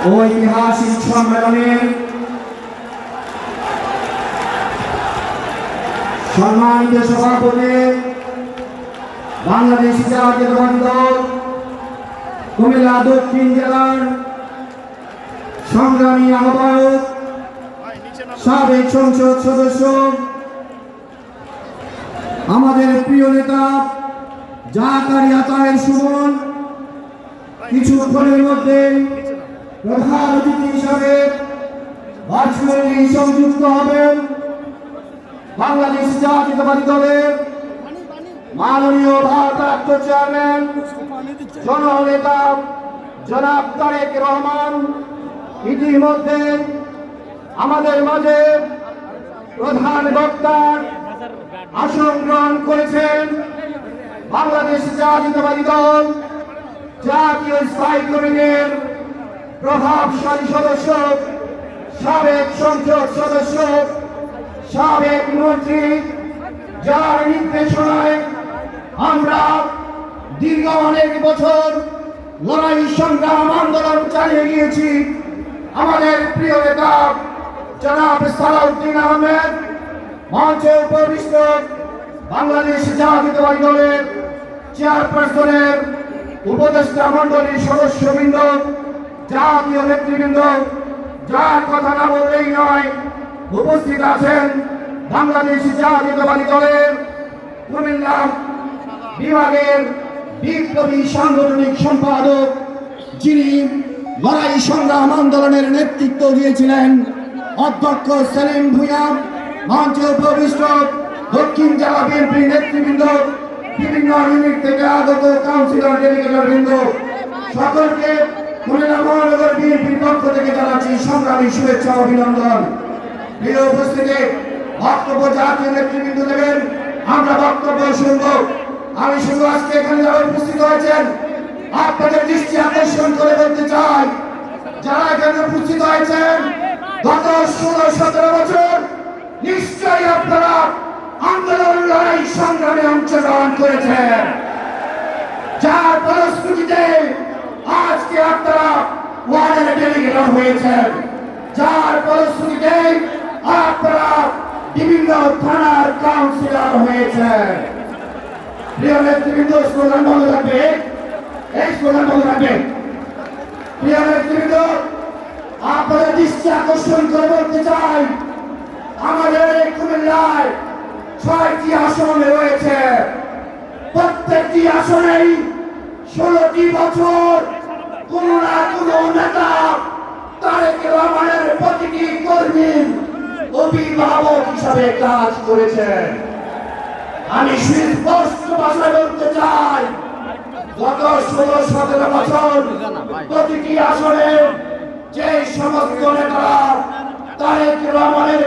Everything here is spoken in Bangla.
ঐতিহাসিক সম্মেলনের সম্মানিত সভাপতি বাংলাদেশ জাতীয়তাবাদী দল কুমিল্লা দক্ষিণ জেলার সংগ্রামী আহ্বায়ক সাবেক সংসদ সদস্য আমাদের প্রিয় নেতা জাকারিয়া তাহের সুমন কিছুক্ষণের মধ্যে প্রধান অতিথি হিসাবে ভার্চুয়ালি সংযুক্ত হবেন বাংলাদেশ জাতীয়তাবাদী দলের মাননীয় ভারপ্রাপ্ত চেয়ারম্যান জননেতা জনাব তারেক রহমান। ইতিমধ্যে আমাদের মাঝে প্রধান বক্তার আসন গ্রহণ করেছেন বাংলাদেশ জাতীয়তাবাদী দল জাতীয় স্থায়ী কমিটির প্রভাবশালী সদস্য সাবেক সংসদ সদস্য সাবেক মন্ত্রী, যার নির্দেশনায় আমরা দীর্ঘ অনেক বছর লড়াই সংগ্রাম আন্দোলন চালিয়ে গিয়েছি। আমাদের প্রিয় নেতা জনাব সালাউদ্দিন আহমেদ, মঞ্চে উপবিষ্ট বাংলাদেশ জাতীয়তাবাদী দলের চেয়ারপারসনের উপদেষ্টা মন্ডলীর সদস্যবৃন্দ, জাতীয় নেতৃবৃন্দ, যার কথা না বললেই নয়, উপস্থিত আছেন বাংলাদেশ জাতীয়তাবাদী দলের কুমিল্লা বিভাগের বিপ্লবী সাংগঠনিক সম্পাদক, যিনি লড়াই সংগ্রাম আন্দোলনের নেতৃত্ব দিয়েছিলেন, অধ্যক্ষ সেলিম ভূঁইয়া, মঞ্চে উপবিষ্ট দক্ষিণ জেলা বিএনপি নেতৃবৃন্দ, বিভিন্ন ইউনিট থেকে আগত কাউন্সিলর ডেলিগেটবৃন্দ, সকলকে কুমিল্লা মহানগর বিএনপির পক্ষ থেকে জানাচ্ছি সংগ্রামী শুভেচ্ছা অভিনন্দন। প্রিয় উপস্থিতি, বক্তব্য জাতীয় নেতৃবৃন্দ দেবেন, আমরা বক্তব্য শুনব। আমি শুধু আজকে এখানে যারা উপস্থিত হয়েছেন আপনাদের দৃষ্টি আকর্ষণ করে বলতে চাই, যারা এখানে উপস্থিত হয়েছেন গত 16-17 বছর নিশ্চয়ই আপনারা আন্দোলন লড়াই সংগ্রামে অংশগ্রহণ করেছেন, যার ফলশ্রুতিতে আজকে আপনারা ওয়ার্ডের ডেলিগেট হয়েছেন, যার ফলশ্রুতিতে আপনারা বিভিন্ন থানার কাউন্সিলর হয়েছেন। প্রিয় নেতৃবৃন্দ, স্লোগান বন্ধ রাখবে, এই স্লোগান বন্ধ রাখবে। প্রিয় নেতৃবৃন্দ, আপনাদের দৃষ্টি আকর্ষণ করে বলতে চাই, আমাদের এই কুমিল্লায় 6টি আসন রয়েছে। প্রত্যেকটি আসনেই 16টি বছর কোন না কোন নেতা তারেক রহমানের প্রতিটি কর্মীর অভিভাবক হিসাবে কাজ করেছেন। আমি সুস্পষ্ট ভাষায় বলতে চাই, গত 16-17 বছর প্রতিটি আসনে যে সমস্ত নেতারা তারেক রহমানের